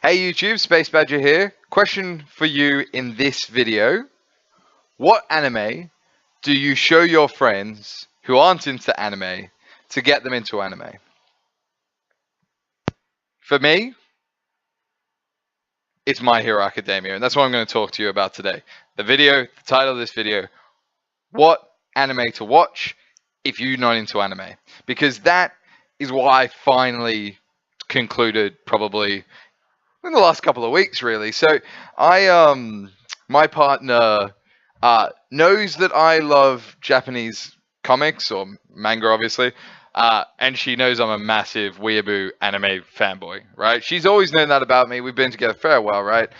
Hey YouTube, Space Badger here. Question for you in this video. What anime do you show your friends who aren't into anime to get them into anime? For me, it's My Hero Academia, and that's what I'm going to talk to you about today. The title of this video, what anime to watch if you're not into anime. Because that is why I finally concluded probably in the last couple of weeks, really. So my partner knows that I love Japanese comics or manga, obviously, and she knows I'm a massive weeaboo anime fanboy, right? She's always known that about me. We've been together for a while, right?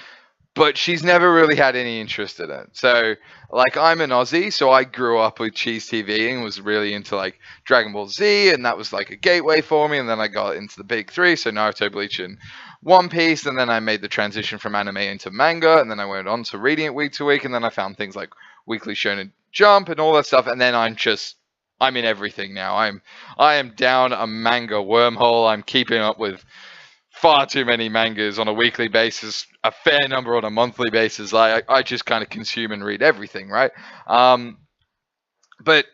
But she's never really had any interest in it. So, like, I'm an Aussie, so I grew up with Cheese TV and was really into, like, Dragon Ball Z, and that was, like, a gateway for me, and then I got into the big three, so Naruto, Bleach, and One Piece, and then I made the transition from anime into manga, and then I went on to reading it week to week, and then I found things like Weekly Shonen Jump and all that stuff, and then I'm in everything now. I am down a manga wormhole. I'm keeping up with far too many mangas on a weekly basis, a fair number on a monthly basis. I just kind of consume and read everything, right? But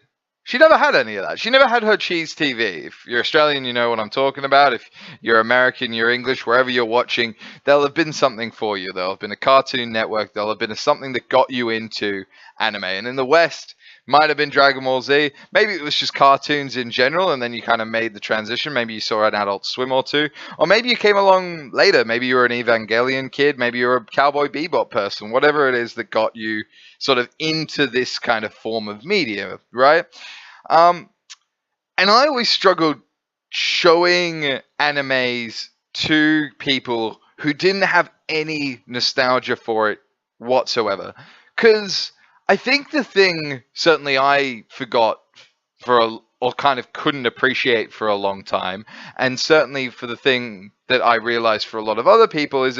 she never had any of that. She never had her Cheese TV. If you're Australian, you know what I'm talking about. If you're American, you're English, wherever you're watching, there'll have been something for you. There'll have been a Cartoon Network. There'll have been something that got you into anime. And in the West, might have been Dragon Ball Z. Maybe it was just cartoons in general, and then you kind of made the transition. Maybe you saw an Adult Swim or two. Or maybe you came along later. Maybe you were an Evangelion kid. Maybe you're a Cowboy Bebop person. Whatever it is that got you sort of into this kind of form of media, right? And I always struggled showing animes to people who didn't have any nostalgia for it whatsoever. Because I think the thing certainly I forgot or kind of couldn't appreciate for a long time, and certainly for the thing that I realized for a lot of other people is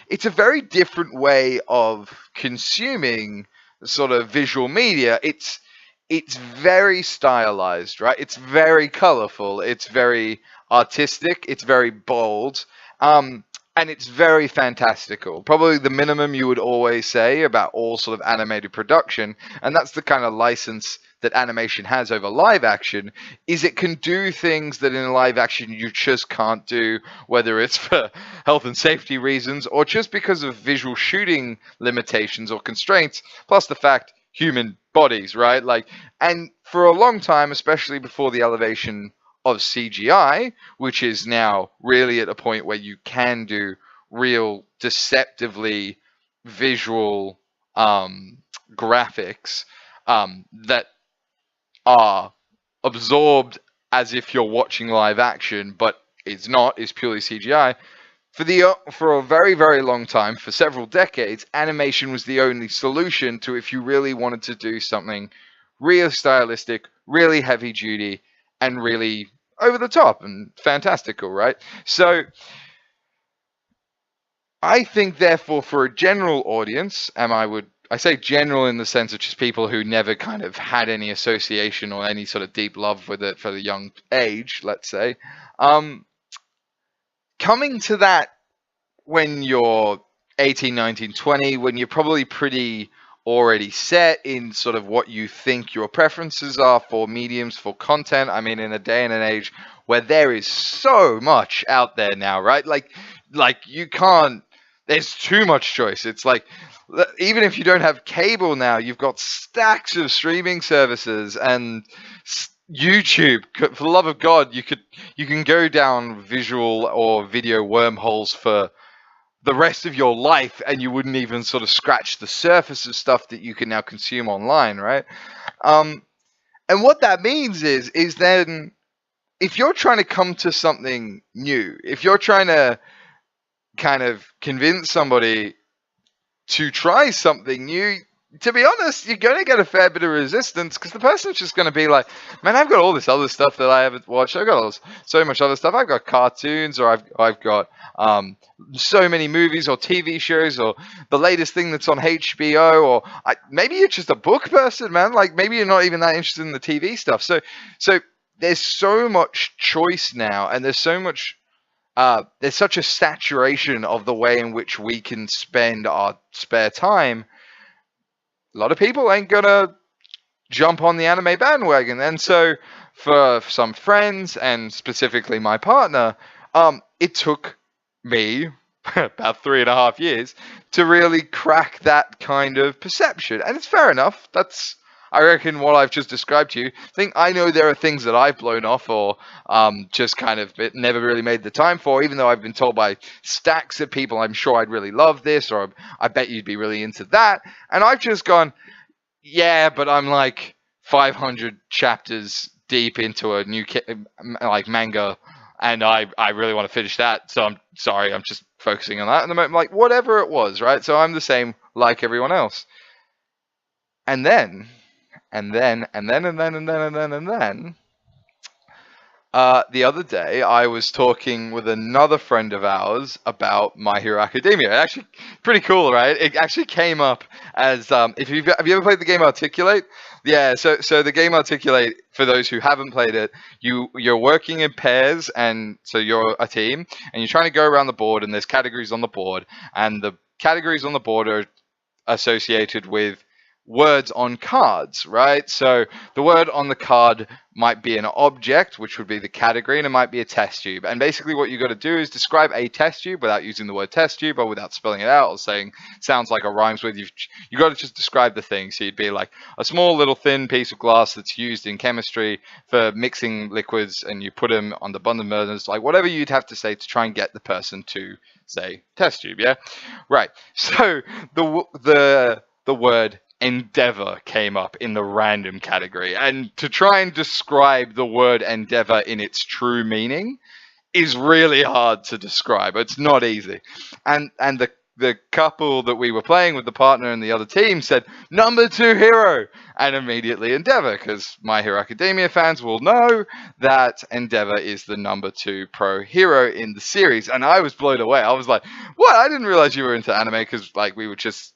it's a very different way of consuming sort of visual media. It's very stylized, right? It's very colorful. It's very artistic. It's very bold. And it's very fantastical. Probably the minimum you would always say about all sort of animated production, and that's the kind of license that animation has over live action, is it can do things that in live action you just can't do, whether it's for health and safety reasons or just because of visual shooting limitations or constraints, plus the fact human bodies, right? And for a long time, especially before the elevation of CGI, which is now really at a point where you can do real deceptively visual graphics that are absorbed as if you're watching live action, but it's purely CGI. For a very, very long time, for several decades, animation was the only solution to if you really wanted to do something real stylistic, really heavy duty, and really over the top and fantastical, right? So I think, therefore, for a general audience, and I say general in the sense of just people who never kind of had any association or any sort of deep love with it for the young age, let's say, coming to that when you're 18, 19, 20, when you're probably pretty already set in sort of what you think your preferences are for mediums, for content. I mean, in a day and an age where there is so much out there now, right? Like you can't, there's too much choice. It's like, even if you don't have cable now, you've got stacks of streaming services and YouTube. For the love of God, you can go down visual or video wormholes for the rest of your life, and you wouldn't even sort of scratch the surface of stuff that you can now consume online, right? And what that means is then if you're trying to come to something new, if you're trying to kind of convince somebody to try something new, to be honest, you're going to get a fair bit of resistance because the person's just going to be like, man, I've got all this other stuff that I haven't watched. I've got so much other stuff. I've got cartoons, or I've got so many movies or TV shows, or the latest thing that's on HBO, or maybe you're just a book person, man. Like maybe you're not even that interested in the TV stuff. So there's so much choice now, and there's so much there's such a saturation of the way in which we can spend our spare time. A lot of people ain't gonna jump on the anime bandwagon, and so for some friends and specifically my partner, it took me about 3.5 years to really crack that kind of perception. And it's fair enough. That's, I reckon, what I've just described to you. I know there are things that I've blown off or just kind of never really made the time for, even though I've been told by stacks of people, I'm sure I'd really love this, or I bet you'd be really into that. And I've just gone, yeah, but I'm like 500 chapters deep into a new like manga, and I really want to finish that, so I'm sorry, I'm just focusing on that at the moment. Like, whatever it was, right? So I'm the same like everyone else. And then the other day, I was talking with another friend of ours about My Hero Academia. Actually, pretty cool, right? It actually came up as have you ever played the game Articulate? Yeah. So the game Articulate, for those who haven't played it, you're working in pairs, and so you're a team, and you're trying to go around the board, and there's categories on the board, and the categories on the board are associated with words on cards, right? So the word on the card might be an object, which would be the category, and it might be a test tube. And basically what you got to do is describe a test tube without using the word test tube or without spelling it out or saying sounds like it rhymes with. You got to just describe the thing. So you'd be like a small little thin piece of glass that's used in chemistry for mixing liquids, and you put them on the bundle burners, like whatever you'd have to say to try and get the person to say test tube. Yeah, right. So the word endeavor came up in the random category, and to try and describe the word endeavor in its true meaning is really hard to describe. It's not easy. And the couple that we were playing with, the partner and the other team, said number 2 hero, and immediately Endeavor, because My Hero Academia fans will know that Endeavor is the number 2 pro hero in the series. And I was blown away. I was like, what? I didn't realize you were into anime, because like we were just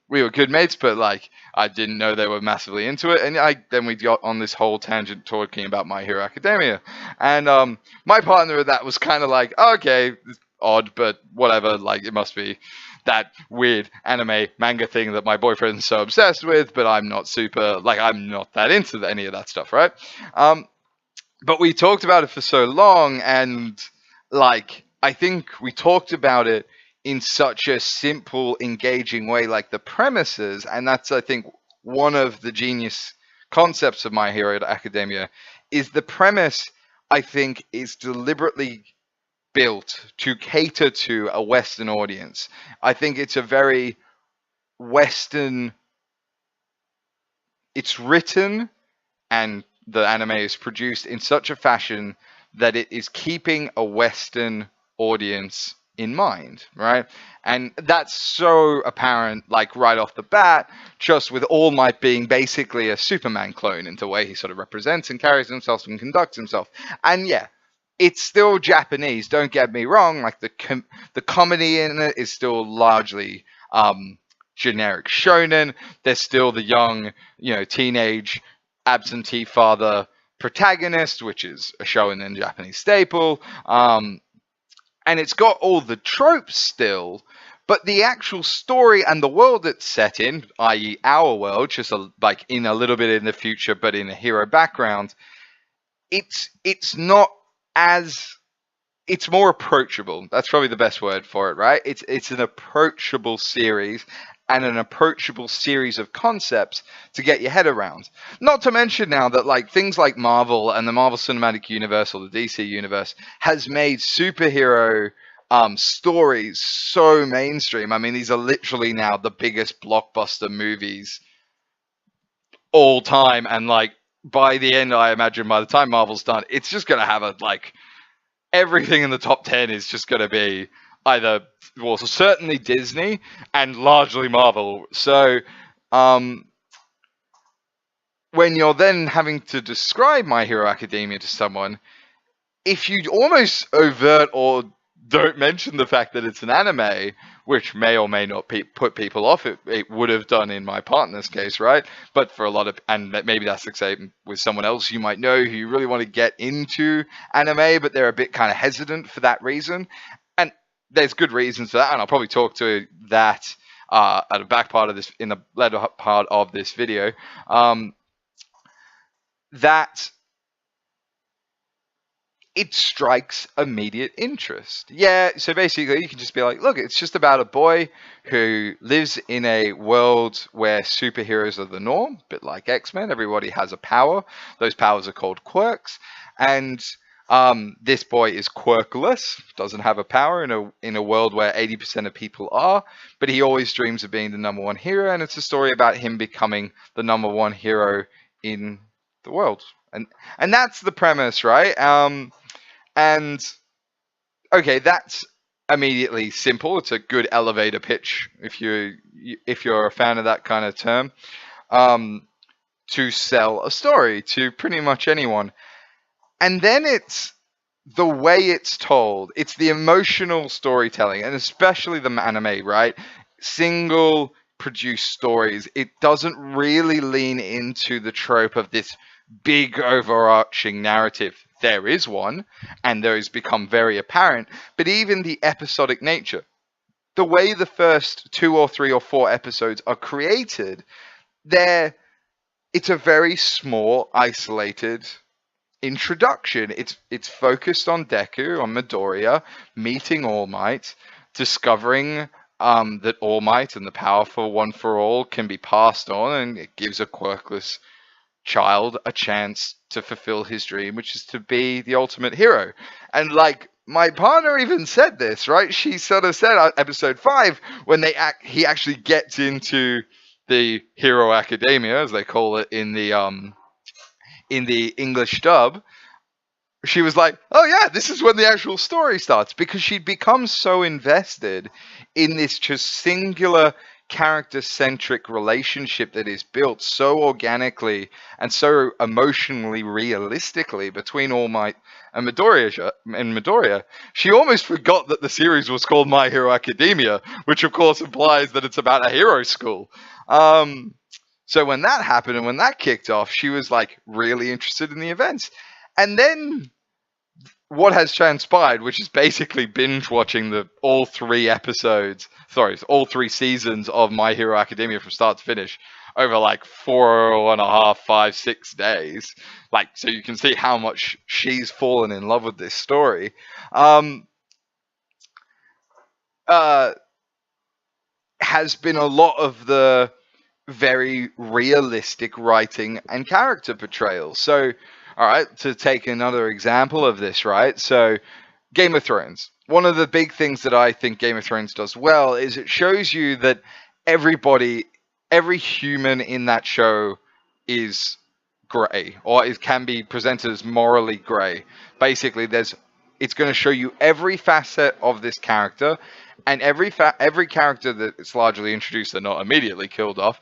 we were good mates, but like I didn't know they were massively into it. And then we got on this whole tangent talking about My Hero Academia, and my partner with that was kind of like, okay, odd, but whatever, like it must be that weird anime manga thing that my boyfriend's so obsessed with, but I'm not super, like I'm not that into any of that stuff, right? But we talked about it for so long, and like I think we talked about it in such a simple, engaging way, like the premises, and that's, I think, one of the genius concepts of My Hero Academia, is the premise, I think, is deliberately built to cater to a Western audience. I think it's a very Western, it's written and the anime is produced in such a fashion that it is keeping a Western audience in mind, right? And that's so apparent, like right off the bat, just with All Might being basically a Superman clone in the way he sort of represents and carries himself and conducts himself. And yeah, it's still Japanese, don't get me wrong, like the comedy in it is still largely generic shonen. There's still the young, teenage absentee father protagonist, which is a shonen Japanese staple. And it's got all the tropes still, but the actual story and the world it's set in, i.e. our world, just like in a little bit in the future, but in a hero background, it's not as, it's more approachable. That's probably the best word for it, right? It's an approachable series, and an approachable series of concepts to get your head around. Not to mention now that like things like Marvel and the Marvel Cinematic Universe or the DC Universe has made superhero stories so mainstream. I mean, these are literally now the biggest blockbuster movies all time, and like by the end, I imagine by the time Marvel's done, it's just gonna have everything in the top 10 is just gonna be either, well, certainly Disney and largely Marvel. So when you're then having to describe My Hero Academia to someone, if you almost overt or don't mention the fact that it's an anime, which may or may not put people off. It would have done in my partner's case, right? But for a lot of, and maybe that's the same with someone else you might know who you really want to get into anime, but they're a bit kind of hesitant for that reason. And there's good reasons for that, and I'll probably talk to that at the back part of this, in the latter part of this video. That it strikes immediate interest. Yeah, so basically you can just be like, look, it's just about a boy who lives in a world where superheroes are the norm, a bit like X-Men. Everybody has a power. Those powers are called quirks. And this boy is quirkless, doesn't have a power in a world where 80% of people are, but he always dreams of being the #1 hero, and it's a story about him becoming the #1 hero in the world. And that's the premise, right? And okay, that's immediately simple. It's a good elevator pitch if you're a fan of that kind of term, to sell a story to pretty much anyone. And then it's the way it's told. It's the emotional storytelling, and especially the anime, right? Single produced stories. It doesn't really lean into the trope of this big overarching narrative. There is one, and those become very apparent, but even the episodic nature, the way the first 2 or 3 or 4 episodes are created, it's a very small, isolated introduction. It's focused on Deku, on Midoriya, meeting All Might, discovering that All Might and the powerful One for All can be passed on, and it gives a quirkless child a chance to fulfill his dream, which is to be the ultimate hero. And like, my partner even said this, right? She sort of said episode 5, when he actually gets into the Hīrō Akademia, as they call it in the English dub, she was like, oh yeah, this is when the actual story starts, because she'd become so invested in this just singular character-centric relationship that is built so organically and so emotionally realistically between All Might and Midoriya. She almost forgot that the series was called My Hero Academia, which of course implies that it's about a hero school. So when that happened and when that kicked off, she was like really interested in the events. And then what has transpired, which is basically binge watching all 3 seasons of My Hero Academia from start to finish over like 4.5, 5, 6 days. Like, so you can see how much she's fallen in love with this story. Has been a lot of the very realistic writing and character portrayal. So, all right, to take another example of this, right? So, Game of Thrones. One of the big things that I think Game of Thrones does well is it shows you that every human in that show is grey, or it can be presented as morally grey. Basically, it's going to show you every facet of this character, and every character that it's largely introduced and not immediately killed off,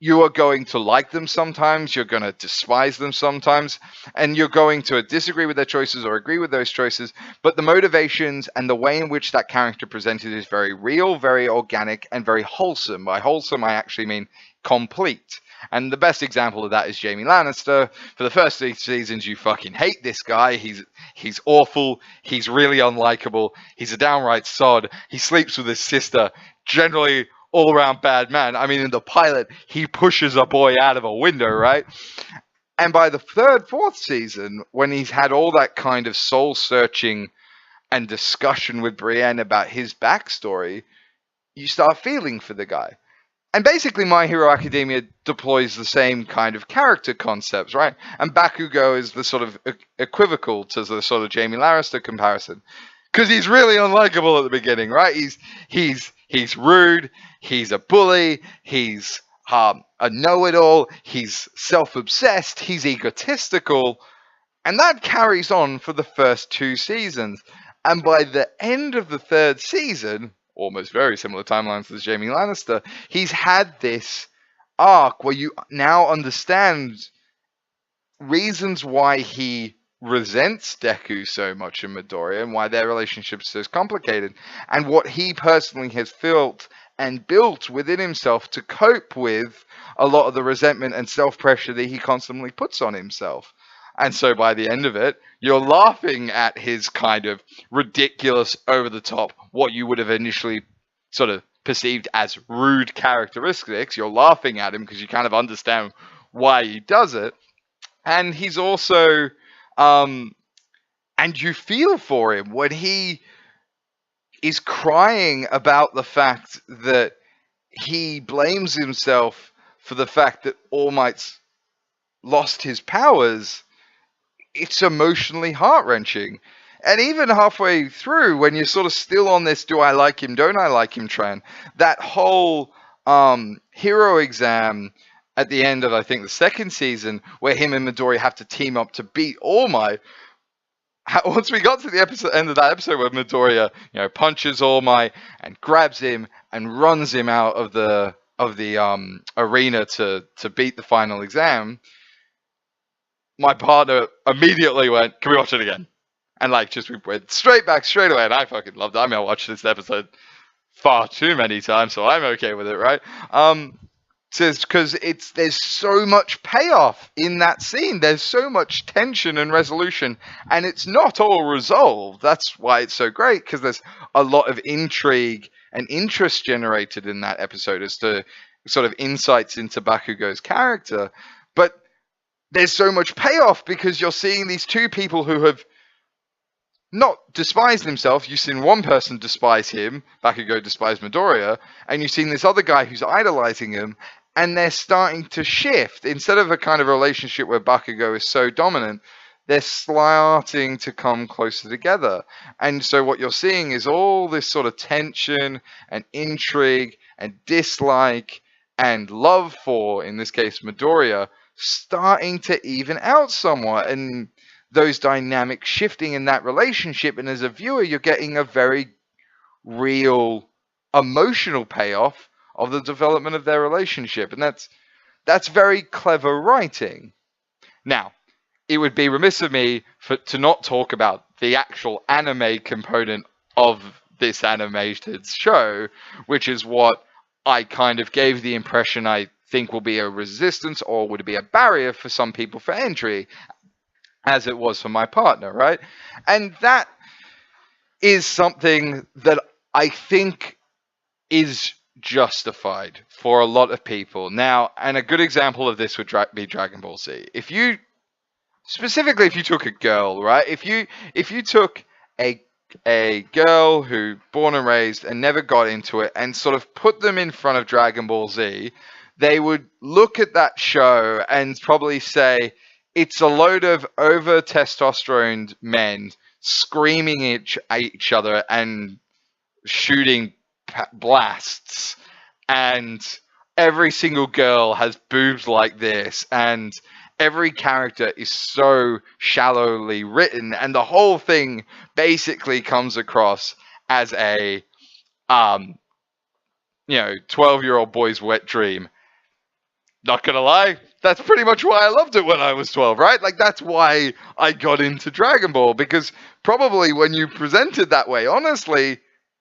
you are going to like them sometimes, you're going to despise them sometimes, and you're going to disagree with their choices or agree with those choices, but the motivations and the way in which that character presented is very real, very organic, and very wholesome. By wholesome, I actually mean complete. And the best example of that is Jaime Lannister. For the first 3 seasons, you fucking hate this guy. He's awful. He's really unlikable. He's a downright sod. He sleeps with his sister. Generally, all-around bad man. I mean, in the pilot, he pushes a boy out of a window, right? And by the 3rd, 4th season, when he's had all that kind of soul-searching and discussion with Brienne about his backstory, you start feeling for the guy. And basically, My Hero Academia deploys the same kind of character concepts, right? And Bakugo is the sort of equivocal to the sort of Jaime Lannister comparison, because he's really unlikable at the beginning, right? He's rude, he's a bully, he's a know-it-all, he's self-obsessed, he's egotistical, and that carries on for the first 2 seasons. And by the end of the 3rd season, almost very similar timelines to Jaime Lannister, he's had this arc where you now understand reasons why he resents Deku so much in Midoriya and why their relationship is so complicated, and what he personally has felt and built within himself to cope with a lot of the resentment and self-pressure that he constantly puts on himself. And so by the end of it, you're laughing at his kind of ridiculous, over-the-top, what you would have initially sort of perceived as rude characteristics. You're laughing at him because you kind of understand why he does it. And he's also, and you feel for him when he is crying about the fact that he blames himself for the fact that All Might's lost his powers. It's emotionally heart-wrenching. And even halfway through, when you're sort of still on this do I like him, don't I like him trend, that whole hero exam at the end of, I think, the second season, where him and Midoriya have to team up to beat All Might, once we got to the end of that episode where Midoriya, punches All Might and grabs him and runs him out of the arena to beat the final exam, my partner immediately went, "Can we watch it again?" And we went straight back, straight away, and I fucking loved it. I mean, I watched this episode far too many times, so I'm okay with it, right? Because there's so much payoff in that scene. There's so much tension and resolution, and it's not all resolved. That's why it's so great, because there's a lot of intrigue and interest generated in that episode as to sort of insights into Bakugo's character. But there's so much payoff because you're seeing these two people who have not despised himself. You've seen one person despise him, Bakugo despise Midoriya, and you've seen this other guy who's idolizing him, and they're starting to shift. Instead of a kind of relationship where Bakugo is so dominant, they're starting to come closer together. And so what you're seeing is all this sort of tension and intrigue and dislike and love for, in this case, Midoriya, starting to even out somewhat, and those dynamics shifting in that relationship. And as a viewer, you're getting a very real emotional payoff of the development of their relationship, and that's very clever writing. Now, it would be remiss of me to not talk about the actual anime component of this animated show, which is what I kind of gave the impression I think will be a resistance or would be a barrier for some people for entry, as it was for my partner, right? And that is something that I think is justified for a lot of people. Now, and a good example of this would be Dragon Ball Z. If you took a girl, right? If you took a girl who born and raised and never got into it and sort of put them in front of Dragon Ball Z, they would look at that show and probably say, it's a load of over testosterone men screaming at each other and shooting blasts, and every single girl has boobs like this, and every character is so shallowly written, and the whole thing basically comes across as a 12-year-old boy's wet dream. Not gonna lie, that's pretty much why I loved it when I was 12, right? Like, that's why I got into Dragon Ball, because probably when you present it that way, honestly,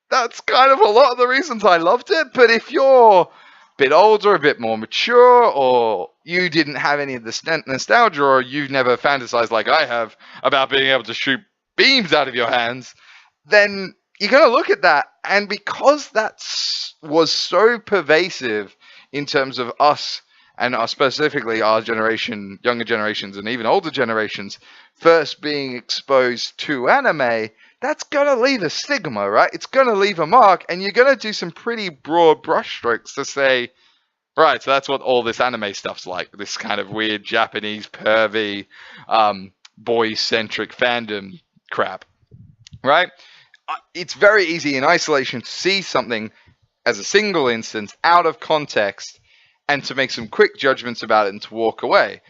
that's kind of a lot of the reasons I loved it. But if you're a bit older, a bit more mature, or you didn't have any of the nostalgia, or you've never fantasized like I have about being able to shoot beams out of your hands, then you're going to look at that. And because that was so pervasive in terms of us, and specifically our generation, younger generations, and even older generations, first being exposed to anime, that's going to leave a stigma, right? It's going to leave a mark, and you're going to do some pretty broad brushstrokes to say, right, so that's what all this anime stuff's like, this kind of weird Japanese pervy, boy-centric fandom crap, right? It's very easy in isolation to see something as a single instance out of context and to make some quick judgments about it and to walk away.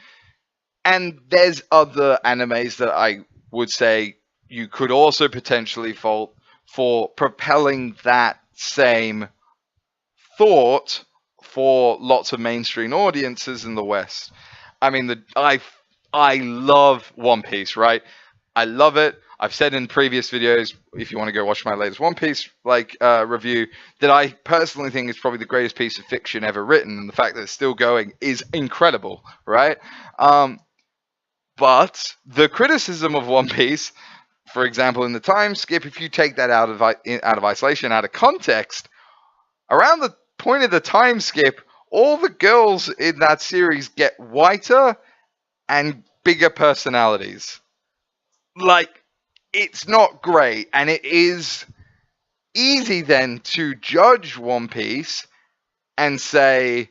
And there's other animes that I would say you could also potentially fault for propelling that same thought for lots of mainstream audiences in the West. I mean, I love One Piece, right? I love it. I've said in previous videos, if you want to go watch my latest One Piece review, that I personally think it's probably the greatest piece of fiction ever written, and the fact that it's still going is incredible, right? But the criticism of One Piece, for example, in the time skip, if you take that out of isolation, out of context, around the point of the time skip, all the girls in that series get whiter and bigger personalities. Like, it's not great, and it is easy then to judge One Piece and say,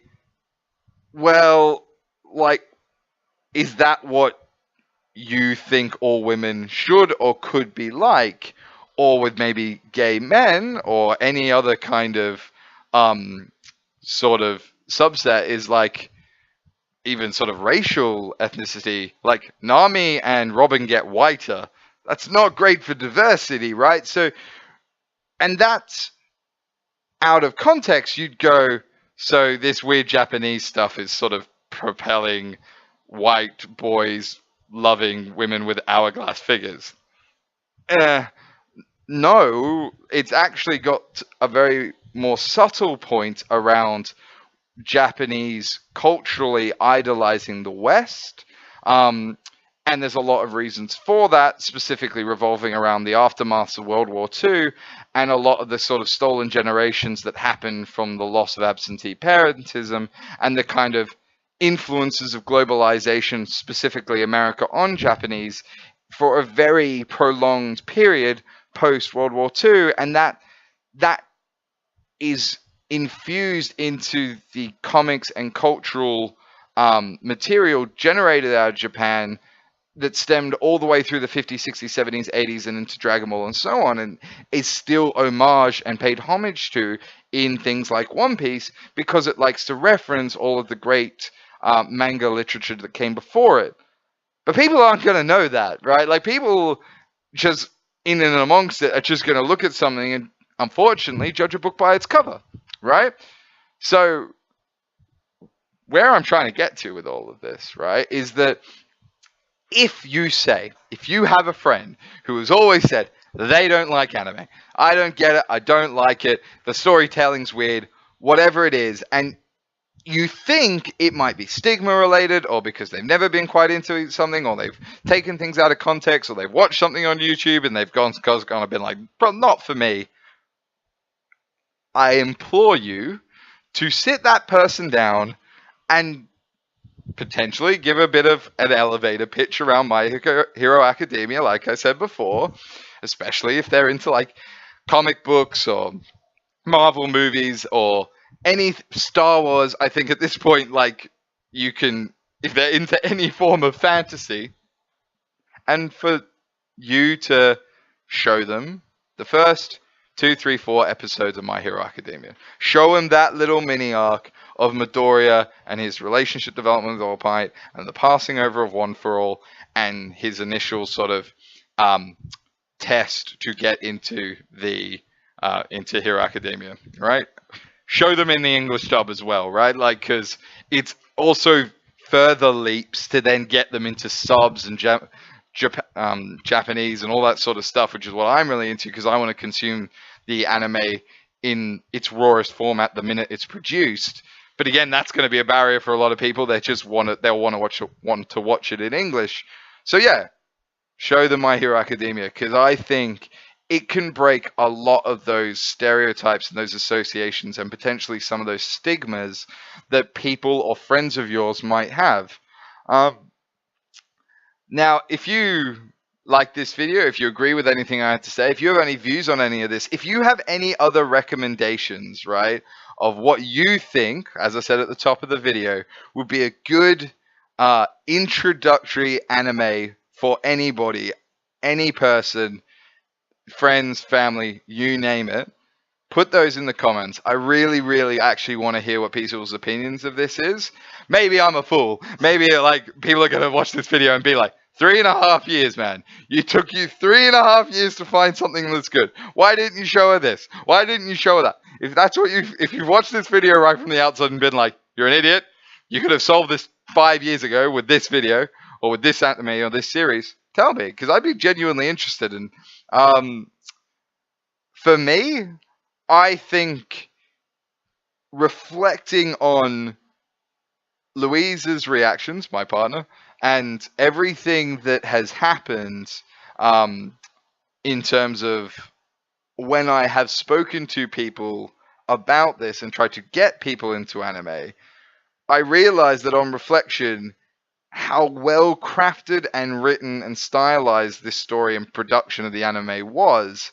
well, like, is that what you think all women should or could be like? Or with maybe gay men or any other kind of sort of subset is like even sort of racial ethnicity, like Nami and Robin get whiter. That's not great for diversity, right? So, and that's out of context, you'd go, so this weird Japanese stuff is sort of propelling white boys loving women with hourglass figures. No, it's actually got a very more subtle point around Japanese culturally idolizing the West. And there's a lot of reasons for that, specifically revolving around the aftermath of World War II and a lot of the sort of stolen generations that happened from the loss of absentee parentism and the kind of influences of globalization, specifically America on Japanese, for a very prolonged period post World War II, and that is infused into the comics and cultural material generated out of Japan that stemmed all the way through the 50s, 60s, 70s, 80s, and into Dragon Ball and so on, and is still homage and paid homage to in things like One Piece, because it likes to reference all of the great manga literature that came before it. But people aren't going to know that, right? Like, people just in and amongst it are just going to look at something and, unfortunately, judge a book by its cover, right? So, where I'm trying to get to with all of this, right, is that if you have a friend who has always said they don't like anime, I don't get it, I don't like it, the storytelling's weird, whatever it is, and you think it might be stigma related, or because they've never been quite into something, or they've taken things out of context, or they've watched something on YouTube and they've gone and been like, not for me, I implore you to sit that person down and potentially give a bit of an elevator pitch around My Hero Academia, like I said before, especially if they're into like comic books or Marvel movies or any Star Wars. I think at this point, like, you can, if they're into any form of fantasy, and for you to show them the first 2, 3, 4 episodes of My Hero Academia. Show him that little mini arc of Midoriya and his relationship development with All Might and the passing over of One for All and his initial sort of test to get into the into Hero Academia, right? Show them in the English dub as well, right? Like, because it's also further leaps to then get them into subs and Japanese and all that sort of stuff, which is what I'm really into, because I want to consume the anime in its rawest format the minute it's produced. But again, that's going to be a barrier for a lot of people. They just want to watch it in English. So yeah, show them My Hero Academia, because I think it can break a lot of those stereotypes and those associations and potentially some of those stigmas that people or friends of yours might have. Now, if you like this video, if you agree with anything I had to say, if you have any views on any of this, if you have any other recommendations, right, of what you think, as I said at the top of the video, would be a good introductory anime for anybody, any person, friends, family, you name it, put those in the comments. I really, really actually want to hear what people's opinions of this is. Maybe I'm a fool. Maybe like people are going to watch this video and be like, 3.5 years, man. It took you 3.5 years to find something that's good. Why didn't you show her this? Why didn't you show her that? If that's what if you've watched this video right from the outside and been like, you're an idiot, you could have solved this 5 years ago with this video or with this anime or this series. tell me, because I'd be genuinely interested in. For me, I think reflecting on Louise's reactions, my partner, and everything that has happened in terms of when I have spoken to people about this and tried to get people into anime, I realized that on reflection, how well crafted and written and stylized this story and production of the anime was.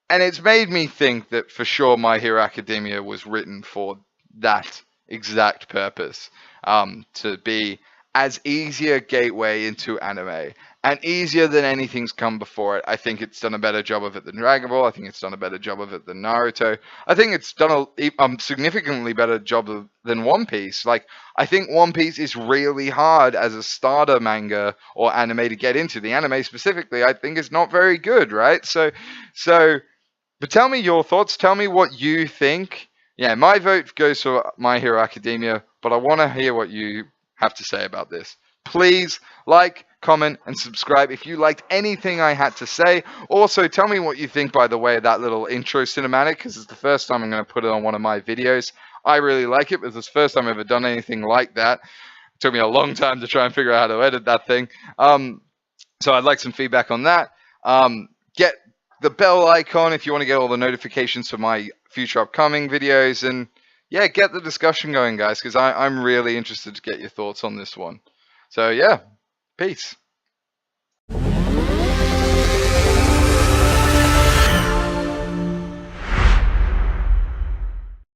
And it's made me think that for sure My Hero Academia was written for that exact purpose, to be as easy a gateway into anime and easier than anything's come before it. I think it's done a better job of it than Dragon Ball. I think it's done a better job of it than Naruto. I think it's done a significantly better job than One Piece. Like, I think One Piece is really hard as a starter manga or anime to get into. The anime specifically, I think, is not very good, right? So, but tell me your thoughts. Tell me what you think. Yeah, my vote goes for My Hero Academia, but I want to hear what you have to say about this. Please like, comment, and subscribe if you liked anything I had to say. Also, tell me what you think, by the way, of that little intro cinematic, because it's the first time I'm going to put it on one of my videos. I really like it, but it's the first time I've ever done anything like that. It took me a long time to try and figure out how to edit that thing. So I'd like some feedback on that. Get the bell icon if you want to get all the notifications for my future upcoming videos. And yeah, get the discussion going, guys, because I'm really interested to get your thoughts on this one. So yeah, peace.